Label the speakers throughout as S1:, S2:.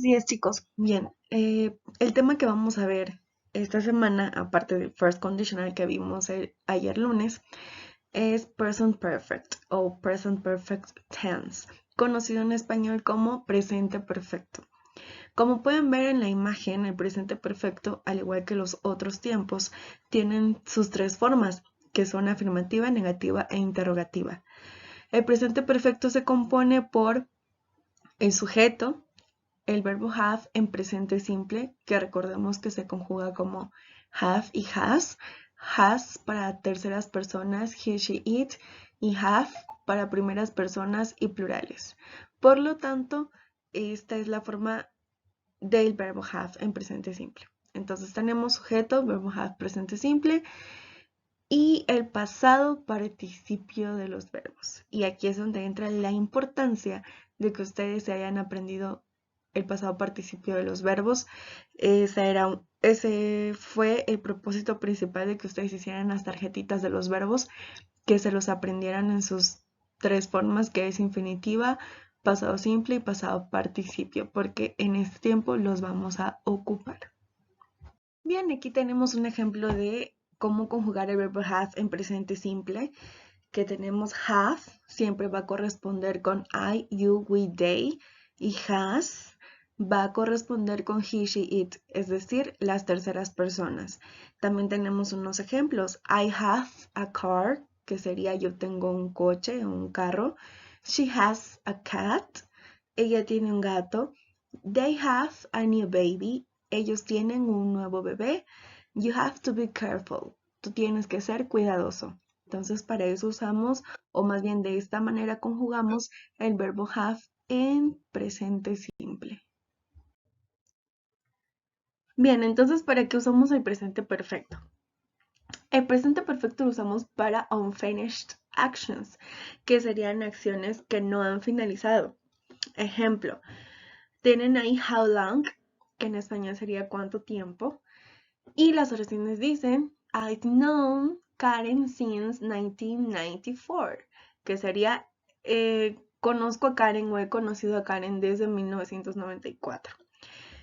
S1: Así es, chicos. Bien, el tema que vamos a ver esta semana, aparte del first conditional que vimos ayer lunes, es present perfect o present perfect tense, conocido en español como presente perfecto. Como pueden ver en la imagen, el presente perfecto, al igual que los otros tiempos, tienen sus tres formas, que son afirmativa, negativa e interrogativa. El presente perfecto se compone por el sujeto, el verbo have en presente simple, que recordemos que se conjuga como have y has. Has para terceras personas, he, she, it, y have para primeras personas y plurales. Por lo tanto, esta es la forma del verbo have en presente simple. Entonces tenemos sujeto, verbo have presente simple y el pasado participio de los verbos. Y aquí es donde entra la importancia de que ustedes se hayan aprendido el pasado participio de los verbos. Ese fue el propósito principal de que ustedes hicieran las tarjetitas de los verbos, que se los aprendieran en sus tres formas, que es infinitiva, pasado simple y pasado participio, porque en este tiempo los vamos a ocupar. Bien, aquí tenemos un ejemplo de cómo conjugar el verbo have en presente simple, que tenemos have, siempre va a corresponder con I, you, we, they, y has va a corresponder con he, she, it, es decir, las terceras personas. También tenemos unos ejemplos. I have a car, que sería yo tengo un coche o un carro. She has a cat, ella tiene un gato. They have a new baby, ellos tienen un nuevo bebé. You have to be careful, tú tienes que ser cuidadoso. Entonces, para eso usamos, o más bien de esta manera conjugamos el verbo have en presente simple. Bien, entonces, ¿para qué usamos el presente perfecto? El presente perfecto lo usamos para unfinished actions, que serían acciones que no han finalizado. Ejemplo, tienen ahí how long, que en español sería cuánto tiempo, y las oraciones dicen I've known Karen since 1994, que sería conozco a Karen o he conocido a Karen desde 1994.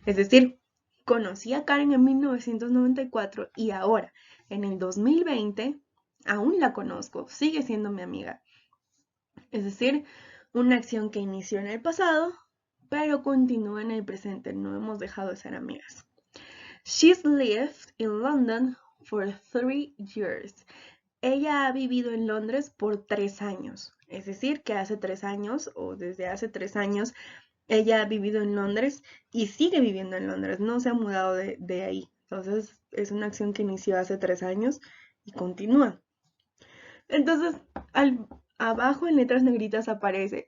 S1: Es decir, conocí a Karen en 1994 y ahora, en el 2020, aún la conozco, sigue siendo mi amiga. Es decir, una acción que inició en el pasado, pero continúa en el presente, no hemos dejado de ser amigas. She's lived in London for 3 years. Ella ha vivido en Londres por 3 años. Es decir, que hace 3 años o desde hace 3 años ella ha vivido en Londres y sigue viviendo en Londres. No se ha mudado de ahí. Entonces es una acción que inició hace 3 años y continúa. Entonces abajo en letras negritas aparece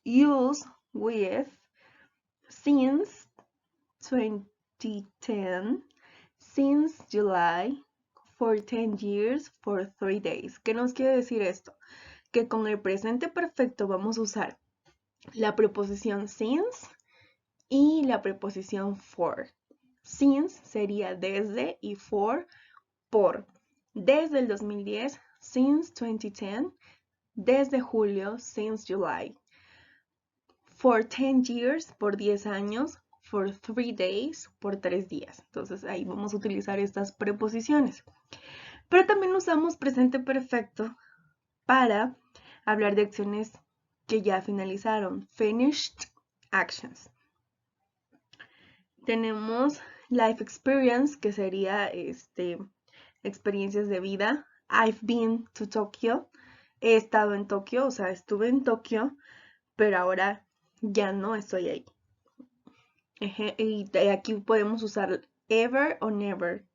S1: use with since 2010. Since July, for 10 years, for 3 days. ¿Qué nos quiere decir esto? Que con el presente perfecto vamos a usar la preposición since y la preposición for. Since sería desde y for, por. Desde el 2010, since 2010. Desde julio, since July. For 10 years, por 10 años. For 3 days, por 3 días. Entonces ahí vamos a utilizar estas preposiciones. Pero también usamos presente perfecto para hablar de acciones que ya finalizaron. Finished actions. Tenemos life experience, que sería experiencias de vida. I've been to Tokyo. He estado en Tokio, o sea, estuve en Tokio, pero ahora ya no estoy ahí. Y aquí podemos usar ever o never.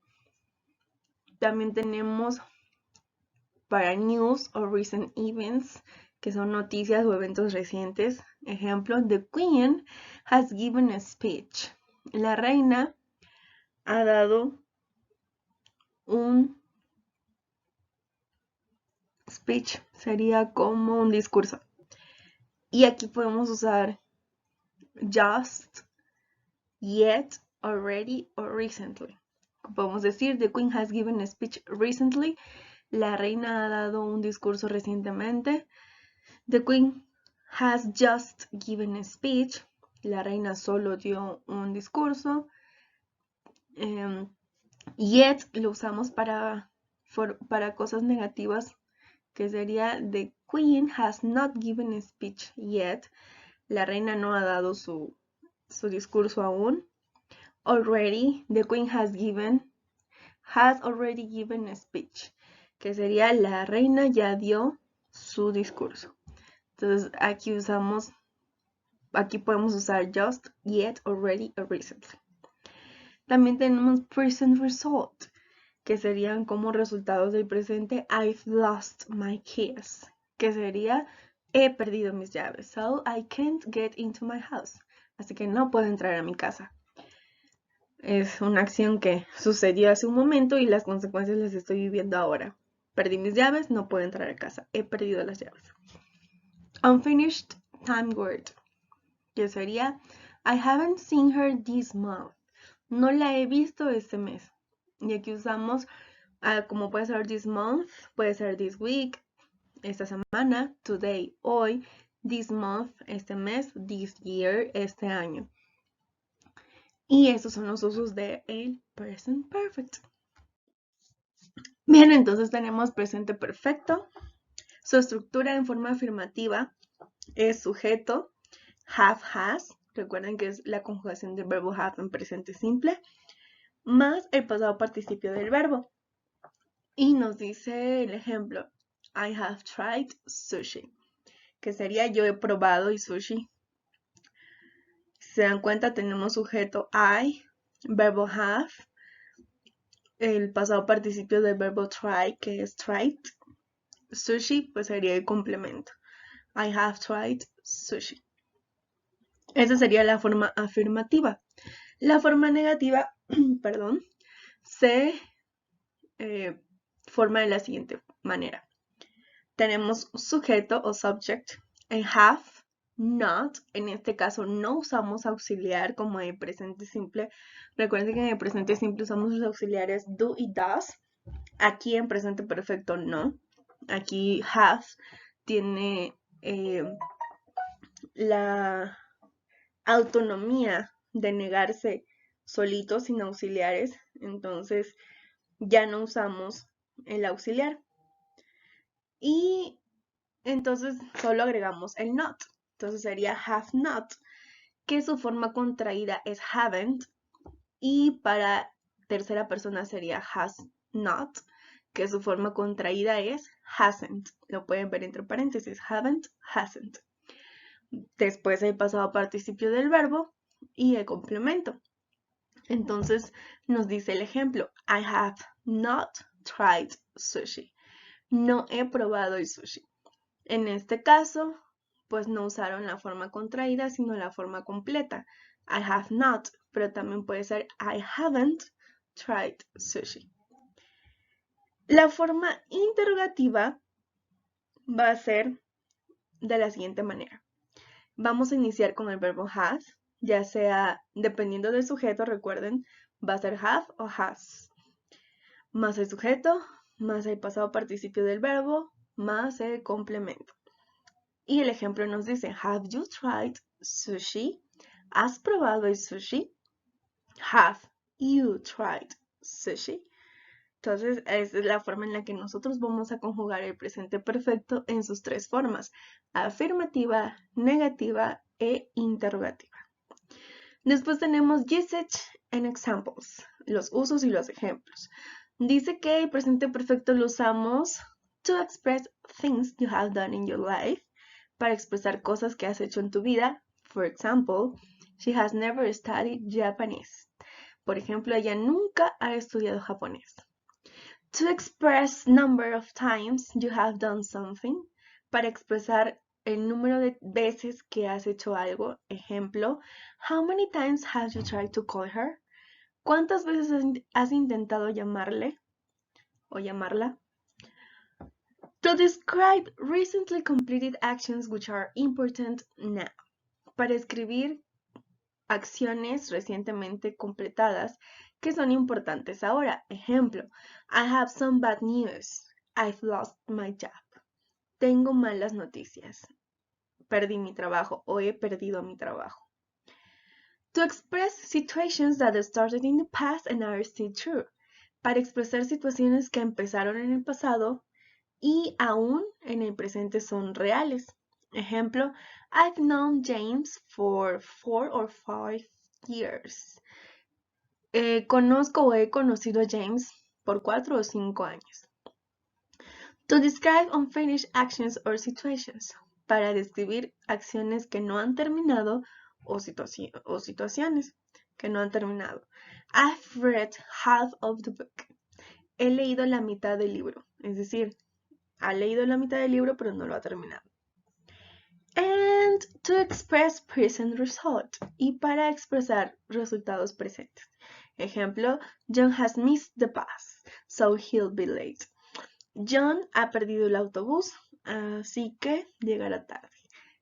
S1: También tenemos para news o recent events, que son noticias o eventos recientes. Ejemplo, the Queen has given a speech. La reina ha dado un speech, sería como un discurso. Y aquí podemos usar just, yet, already o recently. Podemos decir, the Queen has given a speech recently. La reina ha dado un discurso recientemente. The Queen has just given a speech. la reina solo dio un discurso. Yet lo usamos para cosas negativas, que sería the queen has not given a speech yet. La reina no ha dado su discurso aún. Already, the queen has already given a speech, que sería la reina ya dio su discurso. Entonces aquí podemos usar just, yet, already o recently. También tenemos present result, que serían como resultados del presente. I've lost my keys, que sería he perdido mis llaves. So I can't get into my house. Así que no puedo entrar a mi casa. Es una acción que sucedió hace un momento y las consecuencias las estoy viviendo ahora. Perdí mis llaves, no puedo entrar a casa. He perdido las llaves. Unfinished time word, que sería I haven't seen her this month. No la he visto este mes. Y aquí usamos como puede ser this month, puede ser this week, esta semana, today, hoy, this month, este mes, this year, este año. Y esos son los usos de el present perfect. Bien, entonces tenemos presente perfecto. Su estructura en forma afirmativa es sujeto, have, has. Recuerden que es la conjugación del verbo have en presente simple, más el pasado participio del verbo. Y nos dice el ejemplo, I have tried sushi, que sería yo he probado el sushi. Si se dan cuenta, tenemos sujeto I, verbo have, el pasado participio del verbo try, que es tried. Sushi, pues sería el complemento. I have tried sushi. Esa sería la forma afirmativa. La forma negativa, perdón, se forma de la siguiente manera. Tenemos sujeto o subject, en have, not. En este caso no usamos auxiliar como en presente simple. Recuerden que en el presente simple usamos los auxiliares do y does. Aquí en presente perfecto no. Aquí have tiene la autonomía de negarse solito sin auxiliares. Entonces ya no usamos el auxiliar. Y entonces solo agregamos el not. Entonces sería have not, que su forma contraída es haven't. Y para tercera persona sería has not, que su forma contraída es hasn't. Lo pueden ver entre paréntesis, haven't, hasn't. Después el pasado participio del verbo y el complemento. Entonces nos dice el ejemplo, I have not tried sushi. No he probado el sushi. En este caso, pues no usaron la forma contraída, sino la forma completa. I have not, pero también puede ser I haven't tried sushi. La forma interrogativa va a ser de la siguiente manera. Vamos a iniciar con el verbo have, ya sea, dependiendo del sujeto, recuerden, va a ser have o has. Más el sujeto, más el pasado participio del verbo, más el complemento. Y el ejemplo nos dice, have you tried sushi? ¿Has probado el sushi? Have you tried sushi? Entonces, esa es la forma en la que nosotros vamos a conjugar el presente perfecto en sus tres formas, afirmativa, negativa e interrogativa. Después tenemos usage and examples, los usos y los ejemplos. Dice que el presente perfecto lo usamos to express things you have done in your life, para expresar cosas que has hecho en tu vida. For example, she has never studied Japanese. Por ejemplo, ella nunca ha estudiado japonés. To express number of times you have done something, para expresar el número de veces que has hecho algo. Ejemplo, how many times have you tried to call her? ¿Cuántas veces has intentado llamarle o llamarla? To describe recently completed actions which are important now. Para escribir acciones recientemente completadas que son importantes ahora. Ejemplo, I have some bad news. I've lost my job. Tengo malas noticias. Perdí mi trabajo o he perdido mi trabajo. To express situations that started in the past and are still true. Para expresar situaciones que empezaron en el pasado y aún en el presente son reales. Ejemplo, I've known James for 4 or 5 years. Conozco o he conocido a James por 4 o 5 años. To describe unfinished actions or situations. Para describir acciones que no han terminado o situaciones que no han terminado. I've read half of the book. He leído la mitad del libro. Es decir, ha leído la mitad del libro pero no lo ha terminado. And to express present result. Y para expresar resultados presentes. Ejemplo, John has missed the bus, so he'll be late. John ha perdido el autobús, así que llegará tarde.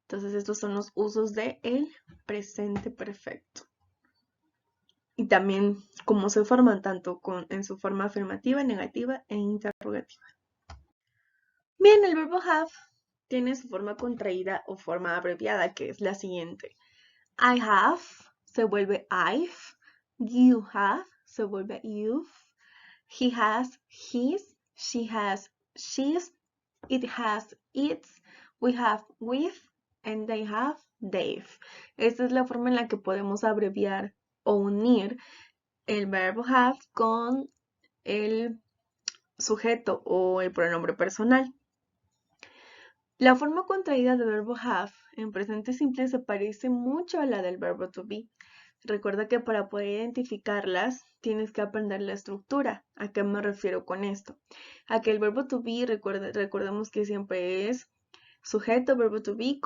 S1: Entonces estos son los usos de el presente perfecto. Y también cómo se forman tanto en su forma afirmativa, negativa e interrogativa. Bien, el verbo have tiene su forma contraída o forma abreviada, que es la siguiente. I have se vuelve I've, you have se vuelve you've, he has his, she has she's, it has its, we have with, and they have they've. Esta es la forma en la que podemos abreviar o unir el verbo have con el sujeto o el pronombre personal. La forma contraída del verbo have en presente simple se parece mucho a la del verbo to be. Recuerda que para poder identificarlas tienes que aprender la estructura. ¿A qué me refiero con esto? A que el verbo to be, recordemos que siempre es sujeto, verbo to be,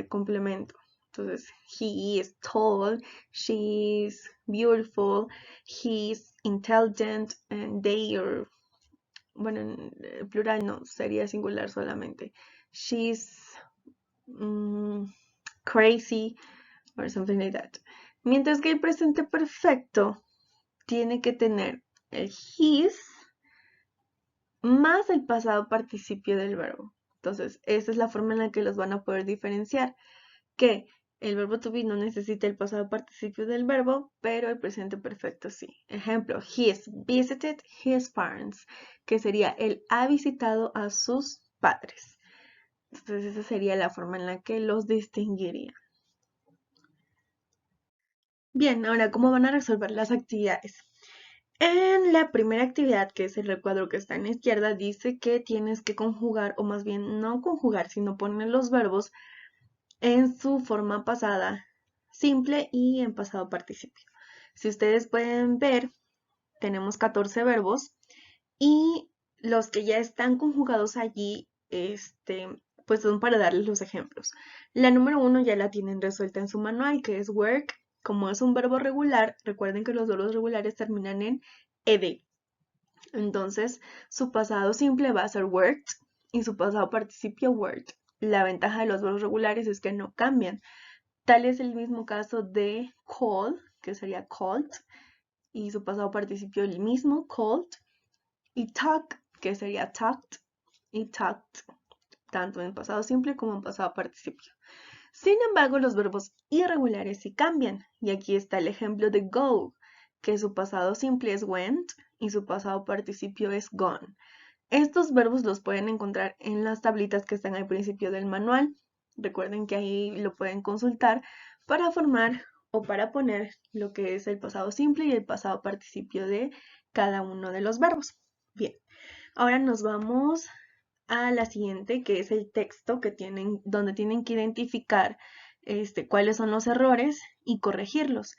S1: complemento. Entonces, he is tall, she is beautiful, he is intelligent, and they are, bueno, en plural no, sería singular solamente. She's crazy, or something like that. Mientras que el presente perfecto tiene que tener el his más el pasado participio del verbo. Entonces, esa es la forma en la que los van a poder diferenciar. Que el verbo to be no necesita el pasado participio del verbo, pero el presente perfecto sí. Ejemplo, he has visited his parents, que sería él ha visitado a sus padres. Entonces, esa sería la forma en la que los distinguiría. Bien, ahora, ¿cómo van a resolver las actividades? En la primera actividad, que es el recuadro que está en la izquierda, dice que tienes que conjugar, o más bien no conjugar, sino poner los verbos en su forma pasada simple y en pasado participio. Si ustedes pueden ver, tenemos 14 verbos y los que ya están conjugados allí, pues son para darles los ejemplos. La número 1 ya la tienen resuelta en su manual, que es work. Como es un verbo regular, recuerden que los verbos regulares terminan en ed. Entonces, su pasado simple va a ser worked y su pasado participio worked. La ventaja de los verbos regulares es que no cambian. Tal es el mismo caso de call, que sería called, y su pasado participio el mismo, called, y talk, que sería talked, y talked, tanto en pasado simple como en pasado participio. Sin embargo, los verbos irregulares sí cambian, y aquí está el ejemplo de go, que su pasado simple es went y su pasado participio es gone. Estos verbos los pueden encontrar en las tablitas que están al principio del manual. Recuerden que ahí lo pueden consultar para formar o para poner lo que es el pasado simple y el pasado participio de cada uno de los verbos. Bien, ahora nos vamos a la siguiente, que es el texto que donde tienen que identificar cuáles son los errores y corregirlos.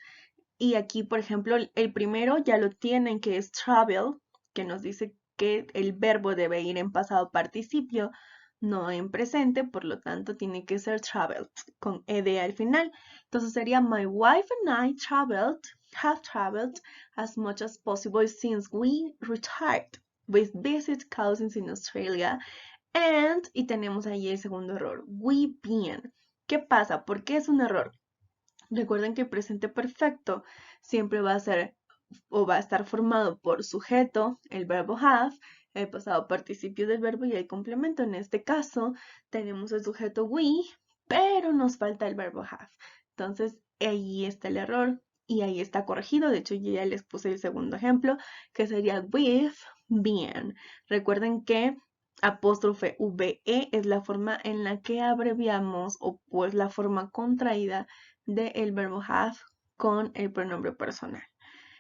S1: Y aquí, por ejemplo, el primero ya lo tienen, que es travel, que nos dice que el verbo debe ir en pasado participio, no en presente, por lo tanto tiene que ser traveled, con ed al final. Entonces sería my wife and I have traveled as much as possible since we retired. We visit cousins in Australia y tenemos ahí el segundo error, we've been. ¿Qué pasa? ¿Por qué es un error? Recuerden que el presente perfecto siempre va a ser o va a estar formado por sujeto, el verbo have, el pasado participio del verbo y el complemento. En este caso tenemos el sujeto we, pero nos falta el verbo have. Entonces ahí está el error y ahí está corregido. De hecho, yo ya les puse el segundo ejemplo, que sería with, bien. Recuerden que apóstrofe VE es la forma en la que abreviamos o pues la forma contraída del verbo have con el pronombre personal.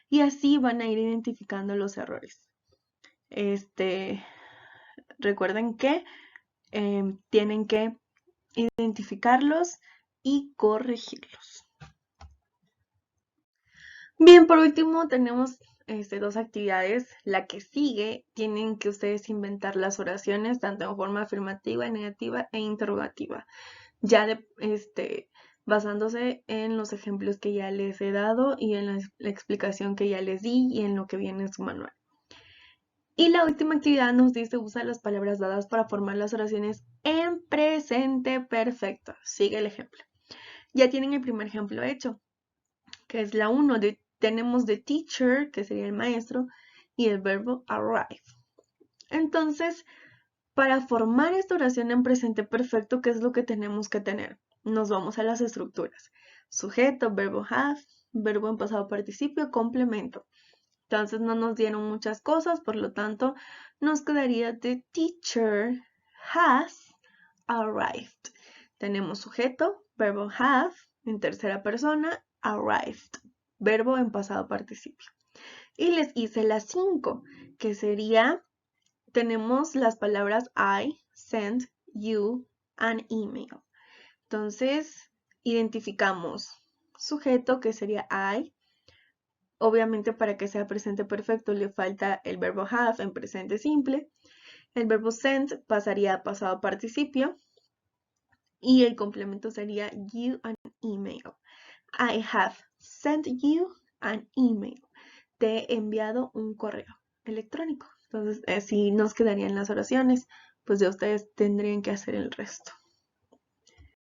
S1: Y así van a ir identificando los errores. Recuerden que tienen que identificarlos y corregirlos. Bien, por último tenemos dos actividades. La que sigue, tienen que ustedes inventar las oraciones tanto en forma afirmativa, negativa e interrogativa. Ya basándose en los ejemplos que ya les he dado y en la explicación que ya les di y en lo que viene en su manual. Y la última actividad nos dice usa las palabras dadas para formar las oraciones en presente perfecto. Sigue el ejemplo. Ya tienen el primer ejemplo hecho, que es la 1. Tenemos the teacher, que sería el maestro, y el verbo arrive. Entonces, para formar esta oración en presente perfecto, ¿qué es lo que tenemos que tener? Nos vamos a las estructuras. Sujeto, verbo have, verbo en pasado participio, complemento. Entonces no nos dieron muchas cosas, por lo tanto nos quedaría the teacher has arrived. Tenemos sujeto, verbo have en tercera persona, arrived, verbo en pasado participio. Y les hice las 5, que sería, tenemos las palabras I, sent, you, an email. Entonces identificamos sujeto, que sería I. Obviamente para que sea presente perfecto le falta el verbo have en presente simple. El verbo send pasaría a pasado participio. Y el complemento sería you an email. I have sent you an email. Te he enviado un correo electrónico. Entonces, así nos quedarían las oraciones. Pues ya ustedes tendrían que hacer el resto.